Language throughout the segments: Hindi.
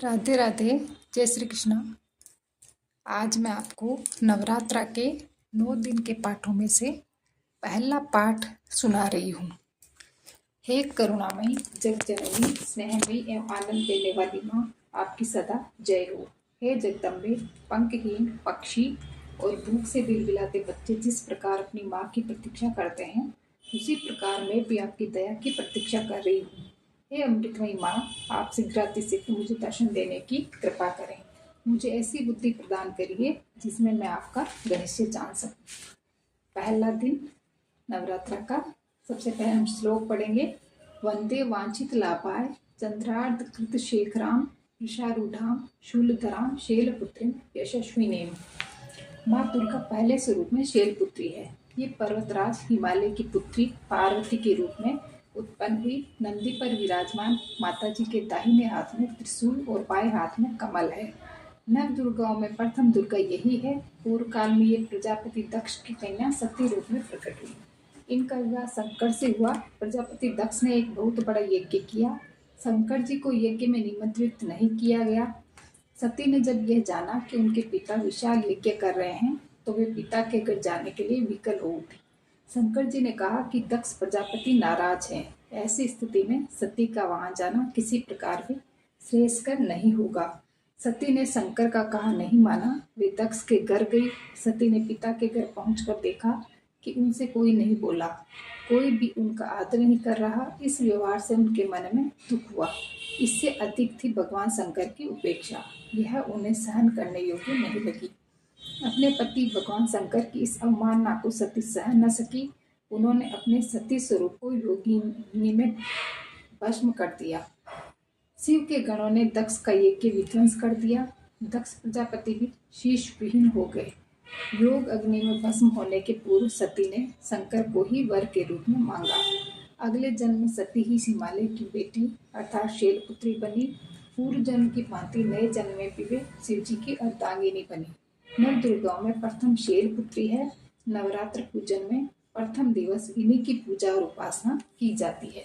राधे राधे। जय श्री कृष्ण। आज मैं आपको नवरात्रा के 9 दिन के पाठों में से पहला पाठ सुना रही हूँ। हे करुणामयी जग जननी स्नेहमयी एवं आनंद देने वाली माँ, आपकी सदा जय हो। हे जगदम्बे, पंखहीन पक्षी और भूख से बिलबिलाते बच्चे जिस प्रकार अपनी माँ की प्रतीक्षा करते हैं, उसी प्रकार मैं भी आपकी दया की प्रतीक्षा कर रही हूँ। हे अमृतमयी माँ, आप शीघ्रातिशीघ्र मुझे दर्शन देने की कृपा करें। मुझे ऐसी बुद्धि प्रदान करिए जिसमें मैं आपका रहस्य जान सकूं। पहला दिन नवरात्रा का। सबसे पहले हम श्लोक पढ़ेंगे। वंदे वांछित लाभाय चंद्रार्ध कृत शेखराम वृषारूढ़ाम शूलधराम शैलपुत्रीम यशस्विनीम। माँ दुर्गा पहले स्वरूप में शैलपुत्री है। ये पर्वतराज हिमालय की पुत्री पार्वती के रूप में उत्पन्न हुई नंदी पर विराजमान माताजी के दाहिने हाथ में त्रिशूल और बाएं हाथ में कमल है। नव दुर्गाओं में प्रथम दुर्गा यही है। पूर्व काल में ये प्रजापति दक्ष की कन्या सती रूप में प्रकट हुई। इनका विवाह शंकर से हुआ। प्रजापति दक्ष ने एक बहुत बड़ा यज्ञ किया। शंकर जी को यज्ञ में निमंत्रित नहीं किया गया। सती ने जब यह जाना कि उनके पिता विशाल यज्ञ कर रहे हैं, तो वे पिता के घर जाने के लिए विकल हो उठी। शंकर जी ने कहा कि दक्ष प्रजापति नाराज हैं। ऐसी स्थिति में सती का वहां जाना किसी प्रकार भी श्रेयस्कर नहीं होगा। सती ने शंकर का कहा नहीं माना। वे दक्ष के घर गई। सती ने पिता के घर पहुंचकर देखा कि उनसे कोई नहीं बोला, कोई भी उनका आदर नहीं कर रहा। इस व्यवहार से उनके मन में दुख हुआ। इससे अधिक थी भगवान शंकर की उपेक्षा। यह उन्हें सहन करने योग्य नहीं लगी। अपने पति भगवान शंकर की इस अवमानना को सती सहन न सकी। उन्होंने अपने सती स्वरूप को योगिनी में भस्म कर दिया। शिव के गणों ने दक्ष का यज्ञ विध्वंस कर दिया। दक्ष प्रजापति भी शीश विहीन हो गए। योग अग्नि में भस्म होने के पूर्व सती ने शंकर को ही वर के रूप में मांगा। अगले जन्म में सती ही हिमालय की बेटी अर्थात शैलपुत्री बनी। पूर्व जन्म की भांति नए जन्म में भी वे शिव जी की अर्धांगिनी बनी। नव दुर्गाओं में प्रथम शैलपुत्री है। नवरात्र पूजन में प्रथम दिवस इन्हीं की पूजा और उपासना की जाती है।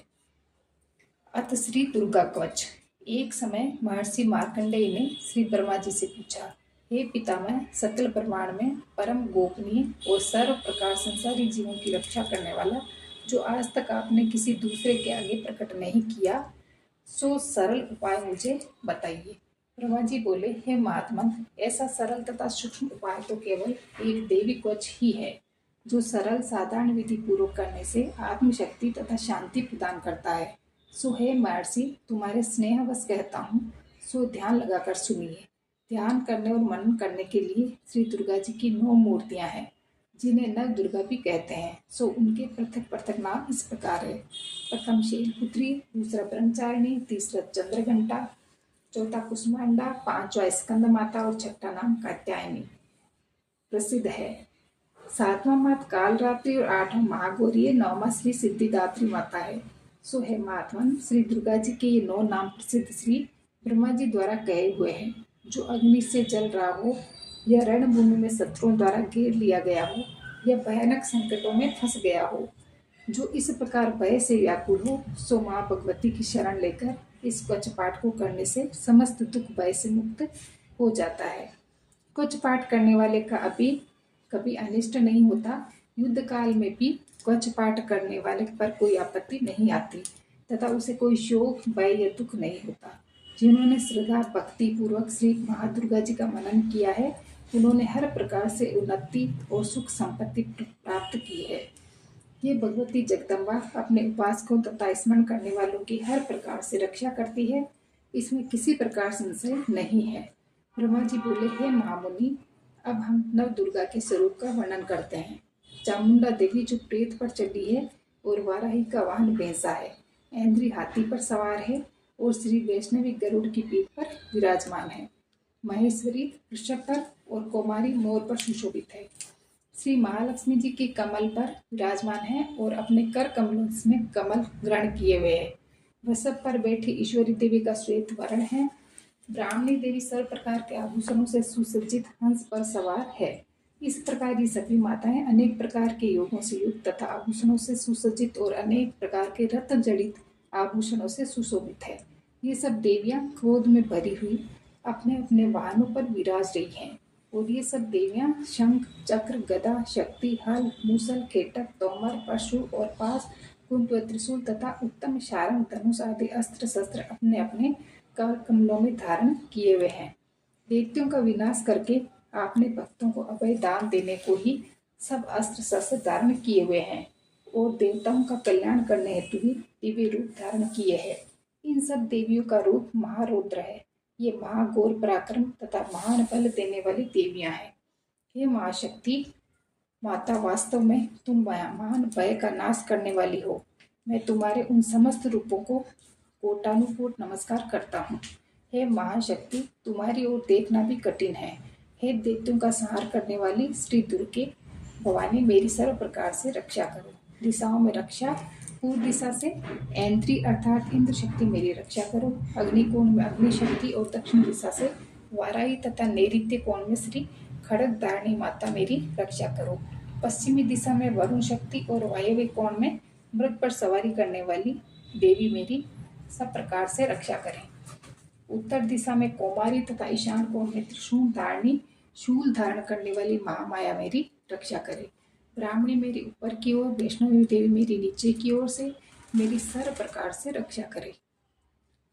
अथ श्री दुर्गा कवच। एक समय महर्षि मार्कंडेय ने श्री ब्रह्मा जी से पूछा, हे पितामह, सकल ब्रह्मांड में परम गोपनीय और सर्व प्रकार संसारी जीवों की रक्षा करने वाला जो आज तक आपने किसी दूसरे के आगे प्रकट नहीं किया, सो सरल उपाय मुझे बताइए। ब्रह्मा जी बोले, हे महात्मन, ऐसा सरल तथा सूक्ष्म उपाय तो केवल एक देवी कवच ही है, जो सरल साधारण विधि पूर्वक करने से आत्मशक्ति तथा शांति प्रदान करता है। सो हे महर्षि, तुम्हारे स्नेहवश कहता हूँ, सो ध्यान लगाकर सुनिए। ध्यान करने और मनन करने के लिए श्री दुर्गा जी की 9 मूर्तियां हैं, जिन्हें नव दुर्गा भी कहते हैं। सो उनके पृथक पृथक नाम इस प्रकार है। प्रथम शैलपुत्री, दूसरा ब्रह्मचारिणी, तीसरा चंद्रघंटा, चौथा कुष्मांडा, पांचवा स्कंद माता और छठा नाम कात्यायनी प्रसिद्ध है। सातवां मात कालरात्रि और आठवां महागौरी, नौवां श्री सिद्धिदात्री माता है। सो है महात्मन, श्री दुर्गा जी के ये 9 नाम प्रसिद्ध श्री ब्रह्मा जी द्वारा कहे हुए हैं। जो अग्नि से जल रहा हो, या रणभूमि में शत्रुओं द्वारा घेर लिया गया हो, या भयानक संकटों में फंस गया हो, जो इस प्रकार भय से व्याकुल हो, सो माँ भगवती की शरण लेकर इस कवच पाठ को करने से समस्त दुख भय से मुक्त हो जाता है। कवच पाठ करने वाले का अभी कभी अनिष्ट नहीं होता। युद्ध काल में भी कवच पाठ करने वाले पर कोई आपत्ति नहीं आती तथा उसे कोई शोक भय या दुख नहीं होता। जिन्होंने श्रद्धा भक्ति पूर्वक श्री महादुर्गा जी का मनन किया है, उन्होंने हर प्रकार से उन्नति और सुख संपत्ति प्राप्त की है। ये भगवती जगदम्बा अपने उपासकों तथा स्मरण करने वालों की हर प्रकार से रक्षा करती है। इसमें किसी प्रकार संशय नहीं है। ब्रह्मा जी बोले, हे महामुनि, अब हम नव दुर्गा के स्वरूप का वर्णन करते हैं। चामुंडा देवी जो प्रेत पर चढ़ी है और वाराही का वाहन भैंसा है, ऐन्द्री हाथी पर सवार है और श्री वैष्णवी गरुड़ की पीठ पर विराजमान है। महेश्वरी वृषभ पर और कुमारी मोर पर सुशोभित है। श्री महालक्ष्मी जी के कमल पर विराजमान है और अपने कर कमलों में कमल ग्रहण किए हुए है। वृषभ पर बैठी ईश्वरी देवी का श्वेत वर्ण है। ब्राह्मणी देवी सर्व प्रकार के आभूषणों से सुसज्जित हंस पर सवार है। इस प्रकार ये सभी माताएं अनेक प्रकार के योगों से युक्त तथा आभूषणों से सुसज्जित और अनेक प्रकार के रत्न जड़ित आभूषणों से सुशोभित है। ये सब देवियां क्रोध में भरी हुई अपने अपने वाहनों पर विराज रही हैं और ये सब देवियां शंख चक्र गदा शक्ति हल मूसल केटक तोमर परशु और पास कुंभ त्रिशूल तथा उत्तम शारंग धनुष आदि अस्त्र शस्त्र अपने अपने कर कमलों में धारण किए हुए हैं। दैत्यों का विनाश करके आपने भक्तों को अभय दान देने को ही सब अस्त्र शस्त्र धारण किए हुए हैं और देवताओं का कल्याण करने हेतु भी दिव्य रूप धारण किए हैं। इन सब देवियों का रूप महारौद्र है। ये महाघोर पराक्रम तथा महान बल देने वाली देवियां हैं। हे महाशक्ति माता, वास्तव में तुम महान भय का नाश करने वाली हो। मैं तुम्हारे उन समस्त रूपों को कोटानुकोट नमस्कार करता हूँ। हे महाशक्ति, तुम्हारी ओर देखना भी कठिन है। हे दैत्यों का संहार करने वाली श्री दुर्गे भवानी, मेरी सर्व प्रकार से रक्षा करो। दिशाओं में रक्षा, पूर्व दिशा से ऐन्द्री अर्थात इंद्र शक्ति मेरी रक्षा करो। अग्निकोण में अग्नि शक्ति और दक्षिण दिशा से वाराही तथा नैऋत्य कोण में श्री खड़ग धारणी माता मेरी रक्षा करो। पश्चिमी दिशा में वरुण शक्ति और वायव्य कोण में मृग पर सवारी करने वाली देवी मेरी सब प्रकार से रक्षा करें। उत्तर दिशा में कौमारी तथा ईशान कोण में त्रिशूल धारणी शूल धारण करने वाली महामाया मेरी रक्षा करे। ब्राह्मणी मेरी ऊपर की ओर, वैष्णवी देवी मेरी नीचे की ओर से मेरी सर्व प्रकार से रक्षा करे।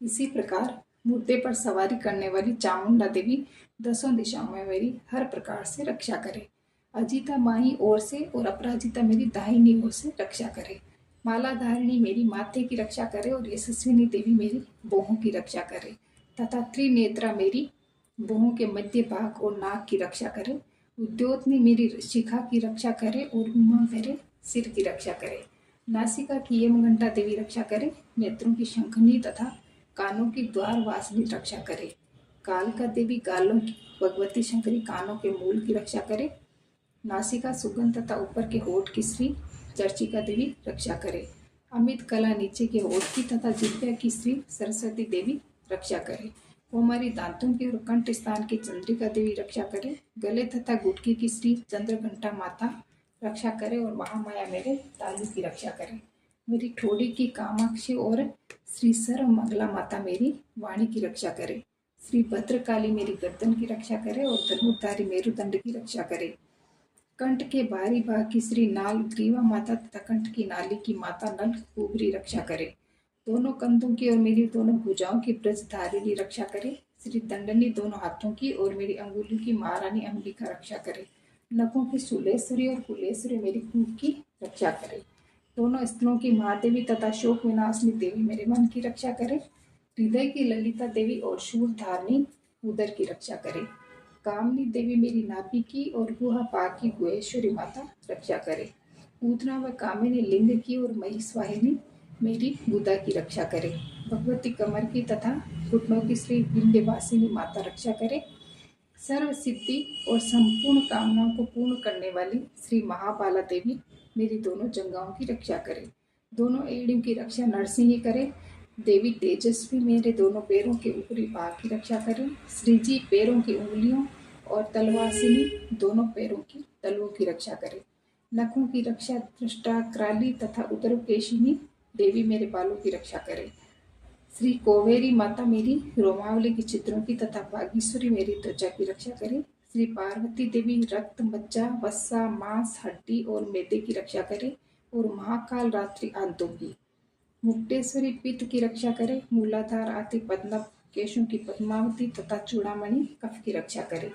इसी प्रकार मुर्दे पर सवारी करने वाली चामुंडा देवी दसों दिशाओं में मेरी हर प्रकार से रक्षा करे। अजिता बाईं ओर से और अपराजिता मेरी दाहिनी ओर से रक्षा करे। माला धारिणी मेरी माथे की रक्षा करे और यशस्विनी देवी मेरी बाहों की रक्षा करे तथा त्रिनेत्रा मेरी बाहों के मध्य भाग और नाक की रक्षा करे। उद्योतनी मेरी शिखा की रक्षा करे और उमा मेरे सिर की रक्षा करे। नासिका की यमघंटा देवी रक्षा करे। नेत्रों की शंखनी तथा कानों की द्वार वासनी रक्षा करे। कालका देवी गालों की भगवती शंकरी कानों के मूल की रक्षा करे। नासिका सुगंध तथा ऊपर के होठ की श्री चर्चिका देवी रक्षा करे। अमित कला नीचे के होठ की तथा जिह्वा की श्री सरस्वती देवी रक्षा करे। कोमारी दांतों की और कंठ स्थान की चंद्रिका देवी रक्षा करे। गले तथा गुटकी की श्री चंद्रघंटा माता रक्षा करे और महामाया मेरे तालु की रक्षा करे। मेरी ठोड़ी की कामाक्षी और श्री सर्व मंगला माता मेरी वाणी की रक्षा करे। श्री भद्रकाली मेरी गर्दन की रक्षा करे और धनुर्धारी मेरुदंड की रक्षा करे। कंठ के बाहरी भाग की श्री नाल ग्रीवा माता तथा कंठ की नाली की माता नल कुबरी रक्षा करे। दोनों कंधों की और मेरी दोनों भुजाओं की ब्रजधारिणी रक्षा करे। श्री दंडनी दोनों हाथों की और मेरी अंगुली की महारानी अंबिका रक्षा करे। नखों की शूलेश्वरी और कुलेश्वरी मेरी कुंभ की रक्षा करे। दोनों स्तनों की महादेवी तथा शोक विनाशनी देवी मेरे मन की रक्षा करे। हृदय की ललिता देवी और शूल धारणी उदर की रक्षा करे। कामनी देवी मेरी नाभि की और गुहा पाक की गुहेश्वरी माता रक्षा करे। पूतना व कामिनी लिंग की और महिषवाहिनी मेरी गुदा की रक्षा करे। भगवती कमर की तथा घुटनों की श्री विंध्यवासिनी माता रक्षा करे। सर्व सिद्धि और संपूर्ण कामनाओं को पूर्ण करने वाली श्री महाबाला देवी मेरी दोनों जंघाओं की रक्षा करे। दोनों एड़ियों की रक्षा नरसिंह करे। देवी तेजस्वी मेरे दोनों पैरों के ऊपरी भाग की रक्षा करे। श्रीजी पैरों की उंगलियों और तलवासिनी दोनों पैरों की तलवों की रक्षा करे। नखों की रक्षा दृष्टा क्राली तथा उदरकेशिनी देवी मेरे बालों की रक्षा करे। श्री कोवेरी माता मेरी रोमावली की छिद्रों की तथा बागेश्वरी मेरी त्वचा की रक्षा करे। श्री पार्वती देवी रक्त मज्जा वस्सा मांस हड्डी और मैदे की रक्षा करे और महाकाल रात्रि आंतों की। मुक्तेश्वरी पित्त की रक्षा करे। मूलाधार आदि पद्मनाभ केशों की पद्मावती तथा चूड़ामणि कफ की रक्षा करे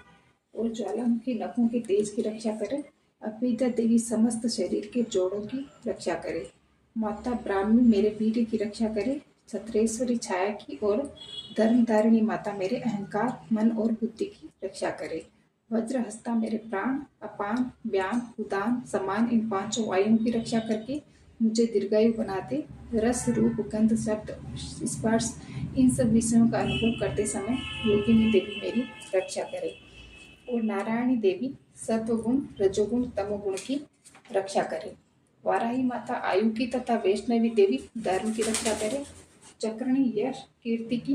और ज्वालामुखी नखों के तेज की रक्षा करे। अपिता देवी समस्त शरीर के जोड़ों की रक्षा करे। माता ब्राह्मी मेरे वीर्य की रक्षा करे। छत्रेश्वरी छाया की और धर्मधारिणी माता मेरे अहंकार मन और बुद्धि की रक्षा करे। वज्रहस्ता मेरे प्राण अपान व्यान उदान समान इन पांचों वायुओं की रक्षा करके मुझे दीर्घायु बनाते। रस रूप गंध शब्द स्पर्श इन सब विषयों का अनुभव करते समय योगिनी देवी मेरी रक्षा करे और नारायणी देवी सत्वगुण रजोगुण तमोगुण की रक्षा करे। वाराही माता आयु की तथा वैष्णवी देवी धर्म की रक्षा करे। चक्रणी यश कीर्ति की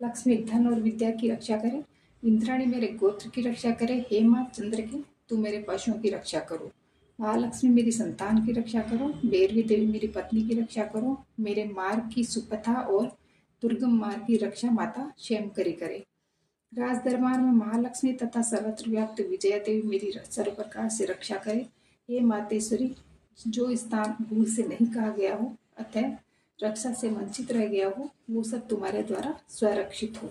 लक्ष्मी धन और विद्या की रक्षा करे। इंद्राणी मेरे गोत्र की रक्षा करे। हे माँ चंद्र की तू मेरे पशुओं की रक्षा करो। महालक्ष्मी मेरी संतान की रक्षा करो। भैरवी देवी मेरी पत्नी की रक्षा करो। मेरे मार्ग की सुपथा और दुर्गम मार्ग की रक्षा माता स्वयं करे। राज दरबार में महालक्ष्मी तथा सर्वत्र व्याप्त विजया देवी मेरी सर्व प्रकार से रक्षा करे। हे मातेश्वरी, जो स्थान भूल से नहीं कहा गया हो अतः रक्षा से वंचित रह गया हो, वो सब तुम्हारे द्वारा स्वरक्षित हो,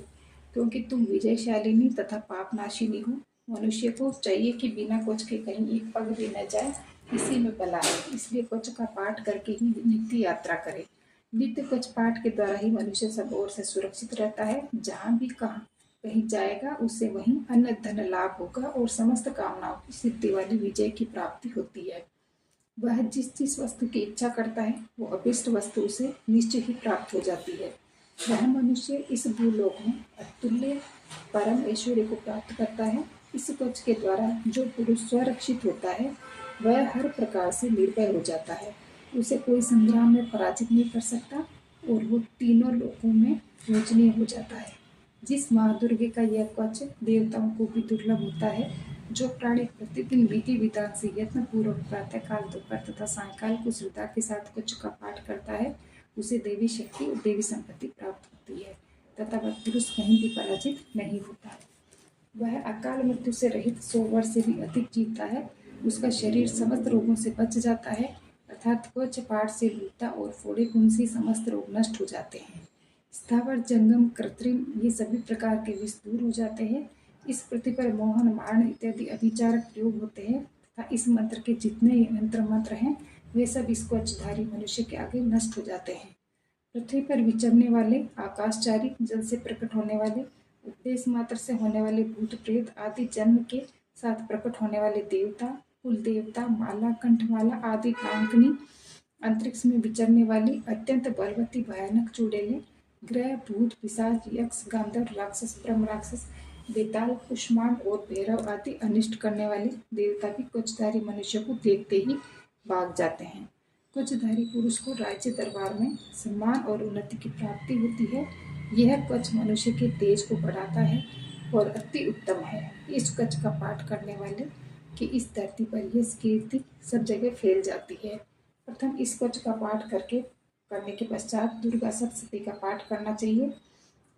क्योंकि तुम विजयशालिनी तथा पापनाशिनी हो। मनुष्य को चाहिए कि बिना कुछ के कहीं एक पग भी न जाए, इसी में भला है। इसलिए कुछ का पाठ करके ही नित्य यात्रा करे। नित्य कुछ पाठ के द्वारा ही मनुष्य सब ओर से सुरक्षित रहता है। जहाँ भी कहीं जाएगा उससे वहीं अन्न धन लाभ होगा और समस्त कामनाओं की सिद्धि वाली विजय की प्राप्ति होती है। वह जिस वस्तु की इच्छा करता है वो अभिष्ट वस्तु उसे निश्चय ही प्राप्त हो जाती है। वह मनुष्य इस भूलोक में अतुल्य परम ऐश्वर्य को प्राप्त करता है। इस कवच के द्वारा जो पुरुष स्वरक्षित होता है वह हर प्रकार से निर्भय हो जाता है। उसे कोई संग्राम में पराजित नहीं कर सकता और वो तीनों लोकों में पूजनीय हो जाता है। जिस महादुर्गे का यह कवच देवताओं को भी दुर्लभ होता है, जो प्राणी प्रतिदिन विधि विधान से यत्न पूर्वक प्रातःकाल, दोपहर तथा सायंकाल को श्रद्धा के साथ कुछ का पाठ करता है, उसे देवी शक्ति और देवी संपत्ति प्राप्त होती है तथा वह पुरुष कहीं भी पराजित नहीं होता है। वह अकाल मृत्यु से रहित 100 वर्ष से भी अधिक जीता है। उसका शरीर समस्त रोगों से बच जाता है, अर्थात कवच पाठ से लूटा और फोड़े खून से समस्त रोग नष्ट हो जाते हैं। स्थावर जंगम कृत्रिम ये सभी प्रकार के विष दूर हो जाते हैं। इस पृथ्वी पर मोहन मारण इत्यादि अभिचारक प्रयोग होते हैं तथा इस मंत्र के जितने यंत्र मंत्र हैं वे सब इस कवचधारी मनुष्य के आगे नष्ट हो जाते हैं। पृथ्वी पर विचरने वाले आकाशचारी, जल से प्रकट होने वाले, उपदेश मात्र से होने वाले भूत प्रेत आदि, जन्म के साथ प्रकट होने वाले देवता, कुल देवता, माला कंठमाला आदि कांकनी, अंतरिक्ष में विचरने वाली अत्यंत बलवती भयानक चुड़ैलें, ग्रह, भूत, पिशाच, यक्ष, गांधर्व, राक्षस, ब्रह्म राक्षस, बेताल, कुष्मांड और भैरव आदि अनिष्ट करने वाले देवता भी कवचधारी मनुष्य को देखते ही भाग जाते हैं। कवचधारी पुरुष को राज्य दरबार में सम्मान और उन्नति की प्राप्ति होती है। यह कवच मनुष्य के तेज को बढ़ाता है और अति उत्तम है। इस कवच का पाठ करने वाले की इस धरती पर यश कीर्ति सब जगह फैल जाती है। प्रथम इस कवच का पाठ करने के पश्चात दुर्गा सप्तशती का पाठ करना चाहिए।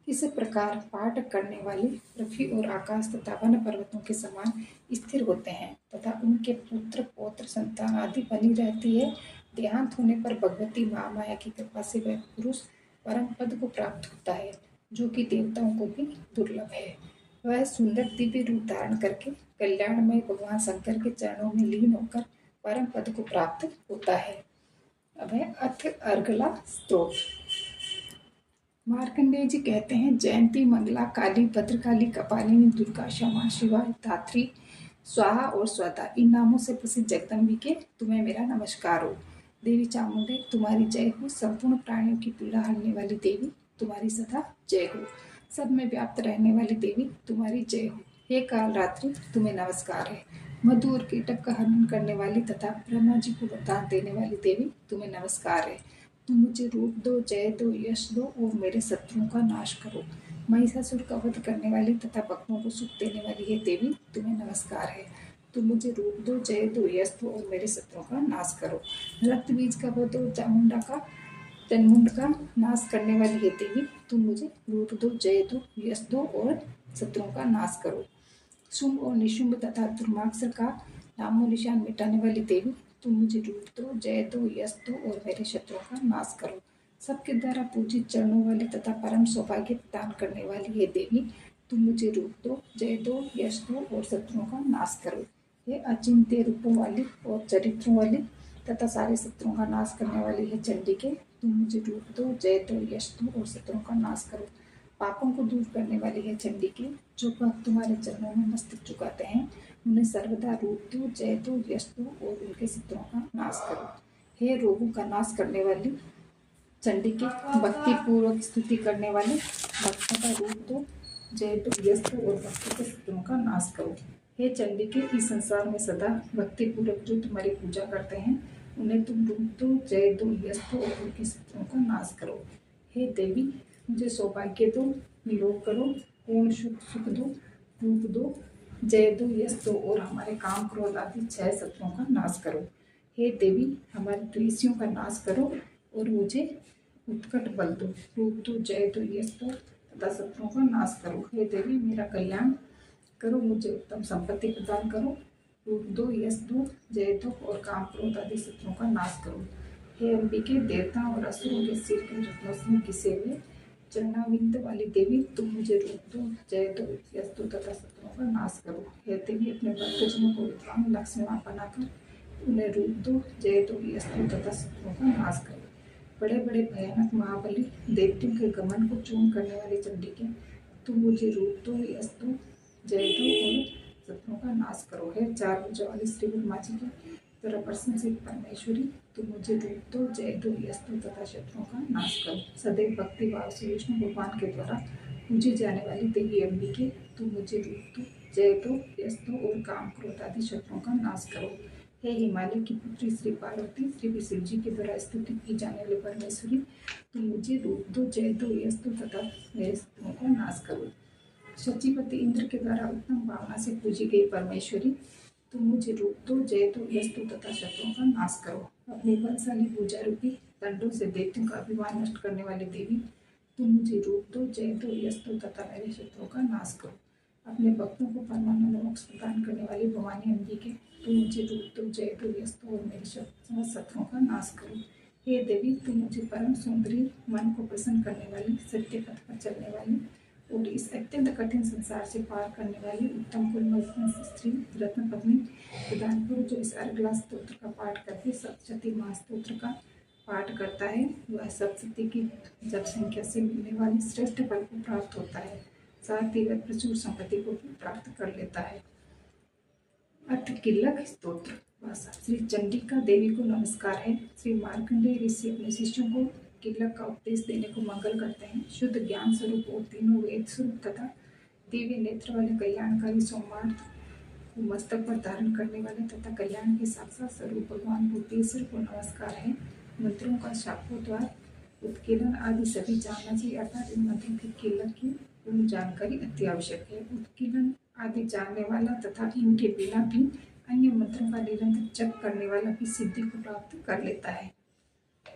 इस प्रकार पाठ करने वाले पृथ्वी और आकाश तथा वन पर्वतों के समान स्थिर होते हैं तथा उनके पुत्र पौत्र संतान आदि बनी रहती है। देहांत होने पर भगवती महामाया की कृपा से वह पुरुष परम पद को प्राप्त होता है, जो कि देवताओं को भी दुर्लभ है। वह सुंदर दिव्य रूप धारण करके कल्याणमय भगवान शंकर के चरणों में लीन होकर परम पद को प्राप्त होता है। अब है अथ अर्गला स्तोत्र। मार्कंडेय जी कहते हैं, जयंती, मंगला, काली, भद्रकाली, कपालिनी, दुर्गा, क्षमा, शिवा, धात्री, स्वाहा और स्वधा इन नामों से प्रसिद्ध जगदम्बिके तुम्हें मेरा नमस्कार हो। देवी चामुंडे तुम्हारी जय हो। संपूर्ण प्राणियों की पीड़ा हरने वाली देवी तुम्हारी सदा जय हो। सब में व्याप्त रहने वाली देवी तुम्हारी जय हो। हे काल रात्रि तुम्हें नमस्कार है। मधु और कीटक का हनन करने वाली तथा ब्रह्मा जी को वरदान देने वाली देवी तुम्हें नमस्कार है। तुम मुझे रूप दो, जय दो, यश दो और मेरे शत्रुओं का नाश करो। महिषासुर का वध करने वाली तथा भक्तों को सुख देने वाली ये देवी तुम्हें नमस्कार है। तुम मुझे रूप दो, जय दो, यश दो और मेरे शत्रुओं का नाश करो। रक्त बीज का वध दो, चामुंडा का तनमुंड का नाश करने वाली ये देवी तुम मुझे रूप दो, जय दो, यश दो और शत्रुओं का नाश करो। शुंभ और निशुंभ तथा दुर्माक्षर का नामो निशान मिटाने वाली देवी तुम मुझे रूप दो, जय दो, यश दो और मेरे शत्रुओं का नाश करो। सबके द्वारा पूजित चरणों वाली तथा परम सौभाग्य प्रदान करने वाली ये देवी तुम मुझे रूप दो, जय दो, यश दो और शत्रुओं का नाश करो। ये अचिंत्य रूपों वाली और चरित्रों वाली तथा सारे शत्रुओं का नाश करने वाली है चंडिके तुम मुझे रूप दो, जय दो, यश दो और शत्रुओं का नाश करो। पापों को दूर करने वाली है चंडिके, जो भक्त तुम्हारे चरणों में मस्तक झुकाते हैं उन्हें सर्वदा रूप दो, जय दो, यश दो और उनके शत्रुओं का नाश करो। हे रोगों का नाश करने वाली चंडिके, भक्ति पूर्वक स्तुति करने वाले भक्तों का रूप दो, जय दो, यश दो और भक्तों के शत्रुओं का नाश करो। हे चंडिके, इस संसार में सदा भक्ति पूर्वक जो तुम्हारी पूजा करते हैं उन्हें तुम रूप दो, जय दो, यश दो और उनके शत्रुओं का नाश करो। हे देवी, मुझे सौभाग्य दो, निरोग करो, पूर्ण सुख दो, रूप दो, जय दो, यश दो और हमारे काम क्रोध आदि 6 शत्रुओं का नाश करो। हे देवी, हमारे द्वेषियों का नाश करो और मुझे उत्कट बल दो, रूप दो, जय दो, यश दो तथा शत्रुओं का नाश करो। हे देवी मेरा कल्याण करो, मुझे उत्तम संपत्ति प्रदान करो, रूप दो, यश दो, जय दो और काम क्रोध आदि शत्रुओं का नाश करो। हे अंबिके, देवताओं और असुरों के सिर के रत्नों से घिसे हुए चरणाविंद वाली देवी, तुम मुझे रूप दो, जय दो, यश दो तथा शत्रुओं का नाश करो। हे देवी अपने भक्तजनों को विद्वान लक्ष्मण बनाकर उन्हें रूप दो, जय दो, यश दो तथा शत्रुओं का नाश करो। बड़े बड़े भयानक महाबली दैत्यों के गमन को चूर्ण करने वाली चंडिके, तुम मुझे रूप दो, यश दो, जय दो और शत्रुओं का नाश करो। हे चार भुजा वाली श्री ब्रह्मा जी की तरह प्रशंसित परमेश्वरी, तुम मुझे रूप दो, जय दो, यश दो तथा शत्रुओं का नाश करो। सदैव भक्ति भाव से विष्णु भगवान के द्वारा पूजी जाने वाली देवी अंबिके, तुम मुझे रूप दो, जय दो, यश दो और काम क्रोध आदि शत्रुओं का नाश करो। हे हिमालय की पुत्री श्री पार्वती, श्री शिव जी के द्वारा स्तुति की जाने वाली परमेश्वरी, तुम मुझे रूप दो, जय दो, यश दो तथा मेरे शत्रुओं का नाश करो। शचीपति इंद्र के द्वारा उत्तम भावना से पूजी गई परमेश्वरी, तुम मुझे रूप दो, जय दो, यश दो तथा शत्रुओं का नाश करो। अपने बलशाली भुजा रूपी दंडों से दैत्यों का अभिमान नष्ट करने वाली देवी, तुम मुझे रूप दो, जय दो, यश दो तथा मेरे शत्रुओं का नाश करो। अपने भक्तों को परमानंद मोक्ष प्रदान करने वाली भवानी अंबिके, तुम मुझे रूप दो, जय दो, यश दो और मेरे शत्रुओं का नाश करो। हे देवी, तुम मुझे परम सुंदरी, मन को प्रसन्न करने वाली, सत्य पथ पर चलने वाली और इस अत्यंत कठिन संसार से पार करने वाली उत्तम कुल स्त्री रत्न पत्नी प्रदान करो। जो इस अर्गला स्तोत्र का पाठ करके सप्तशती महास्तोत्र का पाठ करता है, वह सप्तशती की जप संख्या से मिलने वाली श्रेष्ठ फल को प्राप्त होता है, साथ ही वह प्रचुर संपत्ति को भी प्राप्त कर लेता है। अर्थ किल्लक स्तोत्र भाषा। श्री चंडिका देवी को नमस्कार है। श्री मार्कंडेय ऋषि अपने शिष्यों को किल्लक का उपदेश देने को मंगल करते हैं। शुद्ध ज्ञान स्वरूप और तीनों वेद स्वरूप तथा दिव्य नेत्र वाले कल्याणकारी सोमार्थ को मस्तक पर धारण करने वाले तथा कल्याण के साक्षात स्वरूप भगवान भूतेश्वर को नमस्कार है। मंत्रों का शापोद्वार, उत्कीर्ण आदि सभी जानना चाहिए, अर्थात इन मंत्रों की किल्लक की पूर्ण जानकारी अति आवश्यक है। उत्कीर्ण आदि जानने वाला तथा इनके बिना भी अन्य मंत्रों का निरंतर जप करने वाला भी सिद्धि को प्राप्त कर लेता है।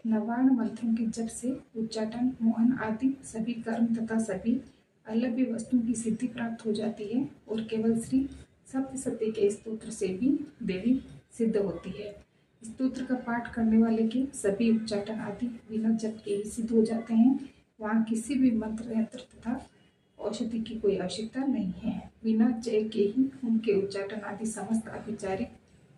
नवार्ण मंत्रों के जप से उच्चाटन, मोहन आदि सभी कर्म तथा सभी अलभ्य वस्तुओं की सिद्धि प्राप्त हो जाती है और केवल श्री सप्तशती के स्तोत्र से भी देवी सिद्ध होती है। स्तोत्र का पाठ करने वाले के सभी उच्चाटन आदि बिना जप के ही सिद्ध हो जाते हैं। वहाँ किसी भी मंत्र यंत्र तथा औषधि की कोई आवश्यकता नहीं है। बिना जय के ही उनके उच्चाटन आदि समस्त अभिचारिक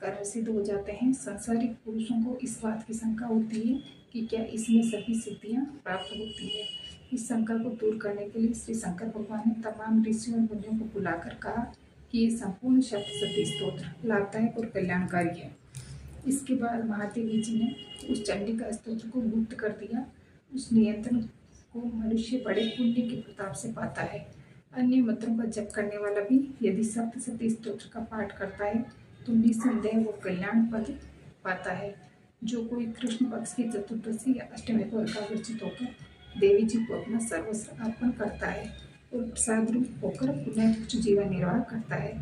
कर्म सिद्ध हो जाते हैं। सांसारिक पुरुषों को इस बात की शंका होती है कि क्या इसमें सभी सिद्धियां प्राप्त होती है। इस शंका को दूर करने के लिए श्री शंकर भगवान ने तमाम ऋषियों और मुनियों को बुलाकर कहा कि ये संपूर्ण सप्तशती स्तोत्र लाभदायक और कल्याणकारी है। इसके बाद महादेवी जी ने उस चंडिका स्तोत्र को मुक्त कर दिया। उस नियंत्रण को मनुष्य बड़े पुण्य के प्रताप से पाता है। अन्य मंत्रों का जप करने वाला भी यदि सप्तशती स्तोत्र का पाठ करता है तो निसंदेह वो कल्याण पद पाता है। जो कोई कृष्ण पक्ष की चतुर्दशी या अष्टमी को एकाग्रचित होकर देवी जी को अपना सर्वस्व अर्पण करता है और प्रसाद रूप होकर पुनः तुच्छ जीवन निर्वाह करता है,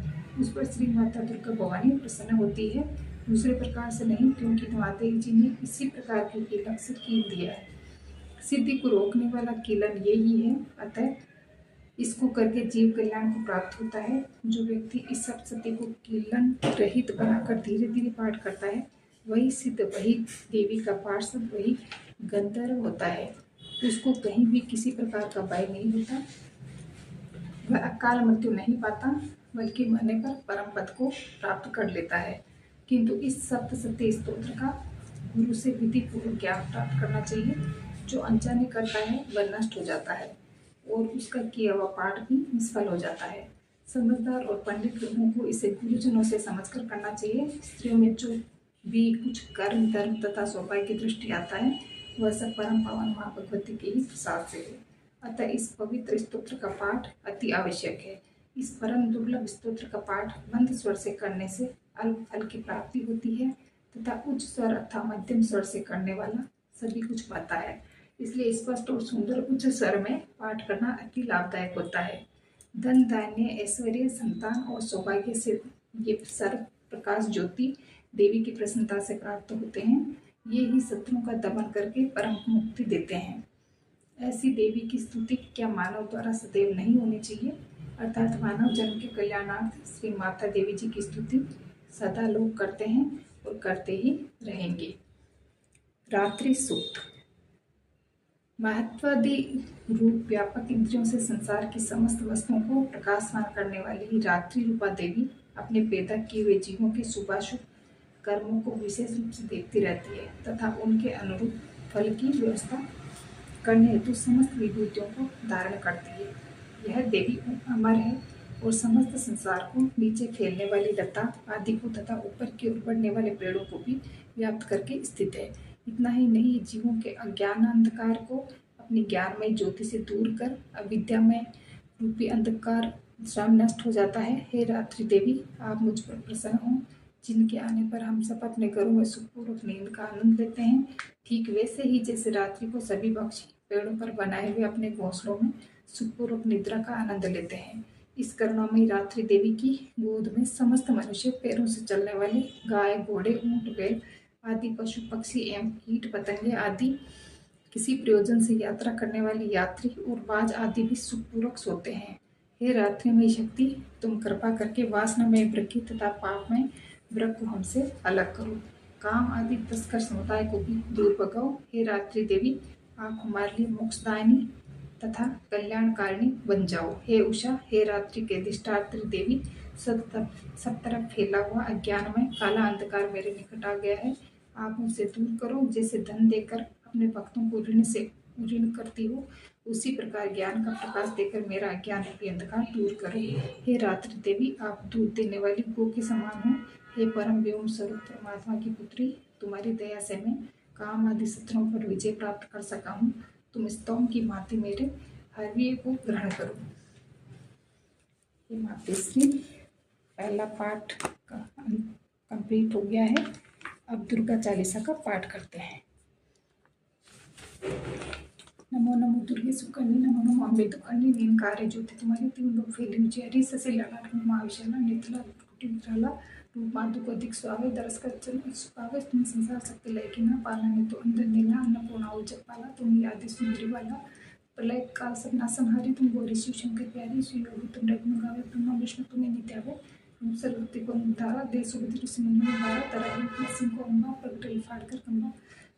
उस पर श्री माता दुर्गा भवानी प्रसन्न होती है। दूसरे प्रकार से नहीं, क्योंकि महादेवी जी ने इसी प्रकार के किलक से कील दिया है। सिद्धि को रोकने वाला किलन यही है, अतः इसको करके जीव कल्याण को प्राप्त होता है। जो व्यक्ति इस सप्तशती को किलन रहित बनाकर धीरे धीरे पाठ करता है, वही सिद्ध, वही देवी का पार्षद, वही गंधर्व होता है। उसको कहीं भी किसी प्रकार का भय नहीं होता, वह अकाल मृत्यु नहीं पाता, बल्कि मरने पर परम पद को प्राप्त कर लेता है। किंतु इस सप्तशती स्तोत्र का गुरु से विधि पूर्वक ज्ञान प्राप्त करना चाहिए। जो अनजाने करता है वह नष्ट हो जाता है और उसका किया हुआ पाठ भी निष्फल हो जाता है। समझदार और पंडित लोगों को इसे गुरुजनों से समझकर करना चाहिए। स्त्रियों में जो भी कुछ कर्म, धर्म तथा सौभाग्य की दृष्टि आता है, वह सब परम पावन माँ भगवती के ही प्रसाद से है। अतः इस पवित्र स्तोत्र का पाठ अति आवश्यक है। इस परम दुर्लभ स्तोत्र का पाठ मंद स्वर से करने से अल्प फल की प्राप्ति होती है तथा उच्च स्वर अथवा मध्यम स्वर से करने वाला सभी कुछ पाता है। इसलिए स्पष्ट और सुंदर उच्च स्वर में पाठ करना अति लाभदायक होता है। धन, धान्य, ऐश्वर्य, संतान और सौभाग्य से ये सर्व प्रकाश ज्योति देवी की प्रसन्नता से प्राप्त होते हैं। ये ही शत्रुओं का दमन करके परम मुक्ति देते हैं। ऐसी देवी की स्तुति क्या मानव द्वारा सदैव नहीं होनी चाहिए, अर्थात मानव जन्म के कल्याणार्थ श्री माता देवी जी की स्तुति सदा लोग करते हैं और करते ही रहेंगे। रात्रि सूक्त। महत्वादि रूप व्यापक इंद्रियों से संसार की समस्त वस्तुओं को प्रकाशमान करने वाली रात्रि रूपा देवी अपने पैदा किए हुए जीवों के शुभाशुभ कर्मों को विशेष रूप से देखती रहती है तथा उनके अनुरूप फल की व्यवस्था करने हेतु समस्त विभूतियों को धारण करती है। यह देवी अमर है और समस्त संसार को नीचे फैलने वाली लता आदि को तथा ऊपर की ओर बढ़ने वाले पेड़ों को भी व्याप्त करके स्थित है। इतना ही नहीं, जीवों के अज्ञान अंधकार को अपनी ज्ञानमय ज्योति से दूर कर अविद्यामय रूपी अंधकार स्वयं नष्ट हो जाता है। हे रात्रि देवी, आप मुझ पर प्रसन्न हो, जिनके आने पर हम सब अपने घरों में सुखपूर्वक नींद का आनंद लेते हैं। ठीक वैसे ही जैसे रात्रि को सभी पक्षी पेड़ों पर बनाए हुए अपने घोंसलों में सुखपूर्वक निद्रा का आनंद लेते हैं। इस करुणामयी रात्रि देवी की गोद में समस्त मनुष्य, पैरों से चलने वाले गाय, घोड़े, ऊंट, बैल आदि पशु पक्षी एवं कीट पतंगे आदि किसी प्रयोजन से यात्रा करने वाले यात्री और बाज आदि भी सुखपूर्वक सोते हैं। हे रात्रिमयी शक्ति, तुम कृपा करके वासनामय वृक्की तथा पापमय वृक्क को हमसे अलग करो, काम आदि तस्कर समुदाय को भी दूर भगाओ। हे रात्रि देवी, आप हमारे लिए मोक्षदायिनी तथा कल्याणकारिणी बन जाओ। हे उषा, हे रात्रि के अधिष्ठात्री देवी, सब तरफ फैला हुआ अज्ञान में काला अंधकार मेरे निकट आ गया है, आप मुझसे दूर करो। जैसे धन देकर अपने भक्तों को ऋण करती हो, उसी प्रकार ज्ञान का प्रकाश देकर मेरा अज्ञान रूपी अंधकार दूर करो। हे रात्रि देवी, आप दूध देने वाली गो के समान हो। हे परम व्योम स्वरूप परमात्मा की पुत्री, तुम्हारी दया से मैं काम आदि शत्रुओं पर विजय प्राप्त कर सका हूँ। तुम स्तोम की भांति मेरे हृदय को ग्रहण करो। ये मातेश्री पहला पाठ कंप्लीट हो गया है। अब दुर्गा चालीसा का पाठ करते हैं। नमो नमो दुर्गे सुकर्णी, नमो नमो अम्बे दुकर्णी, नीलकारे ज्योति तुम्हारी, तीन लोग फैले नीचे हरी ससे ललाट महाविशाला नेतला कुटी विशाला रूप माधु को अधिक स्वावे दरस कर चल सुखावे। तुम संसार सकते लयकी ना पाला ने तो अंदर नीला अन्नपूर्णा उजक पाला, तुम आदि सुंदरी वाला प्रलय काल सब नासनहारी, तुम गौरी शिव शंकर प्यारी, श्री योगी तुम रघुन गावे, ब्रह्मा विष्णु तुम्हें नित्यावे, सर्वति को उद्धारा दे सुबुद्धि सिंह बारा तरा सिंह को अम्बा प्रगट फाड़ कर कंबा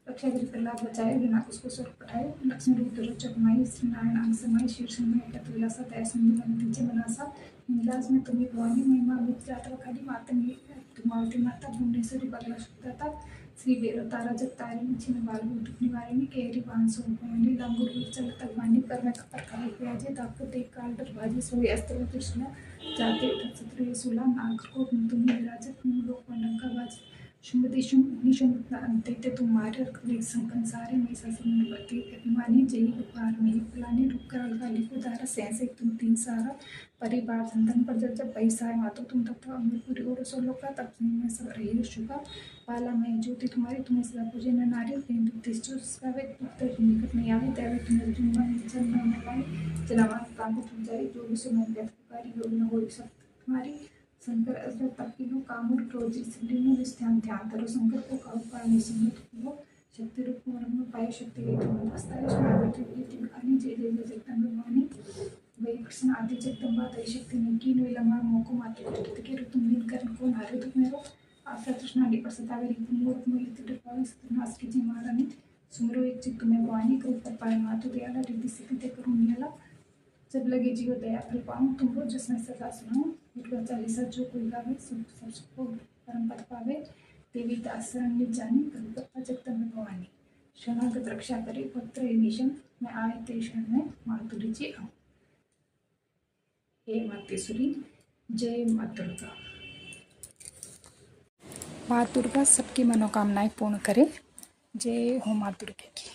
रक्षा करी प्रहलाद बचाए, बिना उसको स्वर्ग पठाए, लक्ष्मी रूप रोचक माई, श्री नारायण अंग समाई, शीर्ष में क्या तुलासा दया सिंधु मन पीछे बनासा, हिंगलाज में तुम्हें भवानी महिमा मित जाता खाली मातंगी तुम्हारी माता भुवनेश्वरी बगला सुखदाता, श्री बेरो तारा जग तारिणी छिन्न बालू दुख निवारिणी, केहरी बांसो भवानी लंगुर चल तगवानी, कर में कपर खाई प्याजे दापो देख काल डर भाजी सोई अस्त्र त्रिशूला जाते शत्रु सुला नाग को तुम्हें विराजत लोक पंडंका बाज शुंभदेशुम निशंते तुम्हारे संकन सारे में ससुरवती अभिमानी जयी उपहार में फलाने रुकर अलगाली को दारा सहसे तुम तीन सारा परिवार संतन पर जब पैसा मातो तुम तथा अमरपुरी और सोलो का तब में सब रही शुभा पाला में ज्योति तुम्हारी, तुम्हें सदा पूजे न नारी निकट नहीं आवे दैवे तुम्हें जनावान प्रांत तुम जाई, जो भी सुनो व्यक्तिकारी योग न हो सब तुम्हारी, शंकर अजर तपिनो कामुर क्रोधी सिद्धिनो विस्थान ध्यान करो, शंकर को कहो पानी सिमत हो शक्ति रूप में पाए शक्ति गई तुम अस्ताय सुनावती कीर्ति खानी, जय जय जय जगदम्बे भवानी वही कृष्ण आदि जगदम्बा दई शक्ति निकी नो लमा मोको माते कीर्ति के तुम दिन कर को नारे दुख मेरो आशा तृष्णा डी पर सतावे री मोर मोर लिति पावे सतनाश की जी महारानी, सुमरो एक चित्त में भवानी को ऊपर पाए मातु दयाला रिद्धि सिद्धि ते करूं नियाला, जब लगे जीव दया फल पाऊं तुम रोज जिसमें सदा सुनाऊं, दुर्गा चालीसा जो कोई गावे सब सुख परम पद पावे, देवी दास शरण निज जानी करुणा जगदम्बे भवानी, शरणागत रक्षा करे पत्र निशन मैं आए ते शरण में मातुरी जी आऊं। हे मातेश्वरी, जय माँ दुर्गा। माँ दुर्गा सबकी मनोकामनाएं पूर्ण करे। जय हो माँ दुर्गा की।